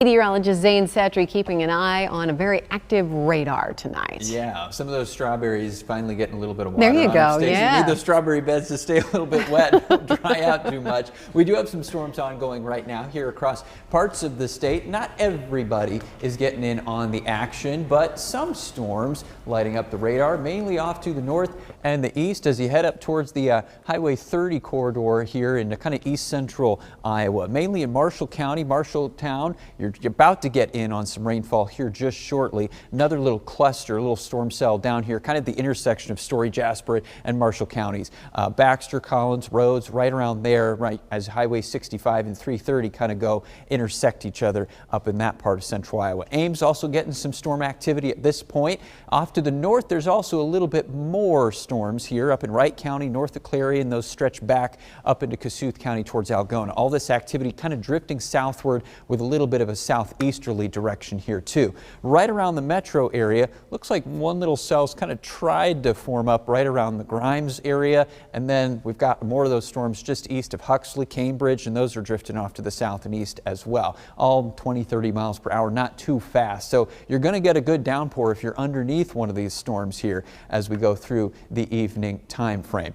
Meteorologist Zane Satry keeping an eye on a very active radar tonight. Yeah, some of those strawberries finally getting a little bit of water. There you on go, them, Stacey. yeah. You need those strawberry beds to stay a little bit wet, don't dry out too much. We do have some storms ongoing right now here across parts of the state. Not everybody is getting in on the action, but some storms lighting up the radar, mainly off to the north and the east as you head up towards the Highway 30 corridor here in kind of east central Iowa, mainly in Marshall County, Marshalltown. You're about to get in on some rainfall here just shortly. Another little cluster, a little storm cell down here, kind of the intersection of Story, Jasper, and Marshall counties. Baxter, Collins, Rhodes, right around there, right as Highway 65 and 330 kind of go intersect each other up in that part of central Iowa. Ames also getting some storm activity at this point. Off to the north, there's also a little bit more storms here up in Wright County, north of Clary, and those stretch back up into Kossuth County towards Algona. All this activity kind of drifting southward with a little bit of a southeasterly direction here too. Right around the metro area, looks like one little cell's kind of tried to form up right around the Grimes area, and then we've got more of those storms just east of Huxley, Cambridge, and those are drifting off to the south and east as well. All 20-30 miles per hour, not too fast. So you're going to get a good downpour if you're underneath one of these storms here as we go through the evening time frame.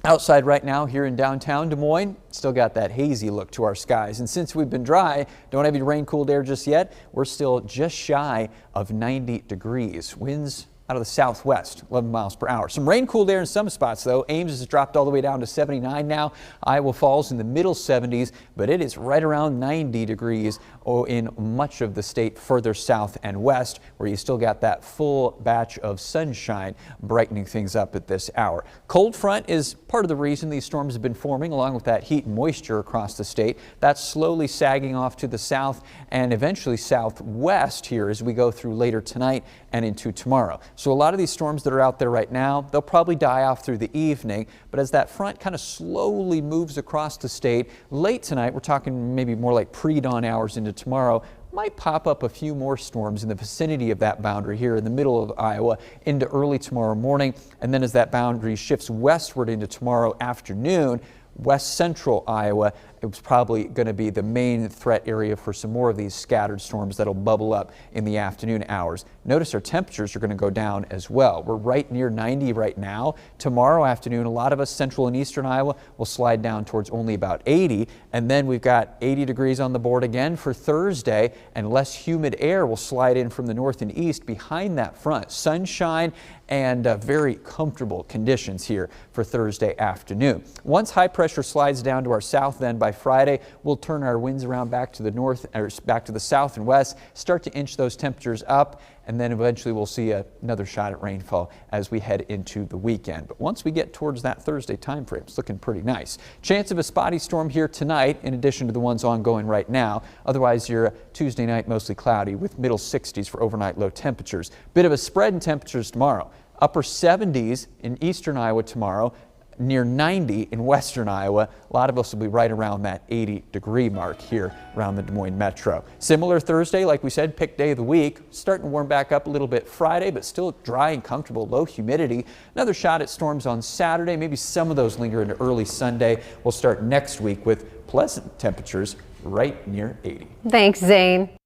Outside right now here in downtown Des Moines, still got that hazy look to our skies. And since we've been dry, don't have any rain-cooled air just yet, we're still just shy of 90 degrees. Winds out of the southwest, 11 miles per hour. Some rain-cooled air in some spots, though. Ames has dropped all the way down to 79 now. Iowa Falls in the middle 70s, but it is right around 90 degrees in much of the state further south and west, where you still got that full batch of sunshine brightening things up at this hour. Cold front is part of the reason these storms have been forming, along with that heat and moisture across the state. That's slowly sagging off to the south and eventually southwest here as we go through later tonight and into tomorrow. So a lot of these storms that are out there right now, they'll probably die off through the evening, but as that front kind of slowly moves across the state, late tonight, we're talking maybe more like pre-dawn hours into tomorrow, might pop up a few more storms in the vicinity of that boundary here in the middle of Iowa into early tomorrow morning. And then as that boundary shifts westward into tomorrow afternoon, west central Iowa, it was probably going to be the main threat area for some more of these scattered storms that'll bubble up in the afternoon hours. Notice our temperatures are going to go down as well. We're right near 90 right now. Tomorrow afternoon, a lot of us central and eastern Iowa will slide down towards only about 80. And then we've got 80 degrees on the board again for Thursday, and less humid air will slide in from the north and east behind that front. Sunshine and very comfortable conditions here for Thursday afternoon. Once high pressure slides down to our south, then by Friday, we'll turn our winds around back to the north, or back to the south and west, start to inch those temperatures up, and then eventually we'll see another shot at rainfall as we head into the weekend. But once we get towards that Thursday time frame, it's looking pretty nice. Chance of a spotty storm here tonight, in addition to the ones ongoing right now. Otherwise, your Tuesday night mostly cloudy with middle 60s for overnight low temperatures. Bit of a spread in temperatures tomorrow. Upper 70s in eastern Iowa tomorrow, near 90 in western Iowa. A lot of us will be right around that 80-degree mark here around the Des Moines metro. Similar Thursday, like we said, pick day of the week. Starting to warm back up a little bit Friday, but still dry and comfortable, low humidity. Another shot at storms on Saturday. Maybe some of those linger into early Sunday. We'll start next week with pleasant temperatures right near 80. Thanks, Zane.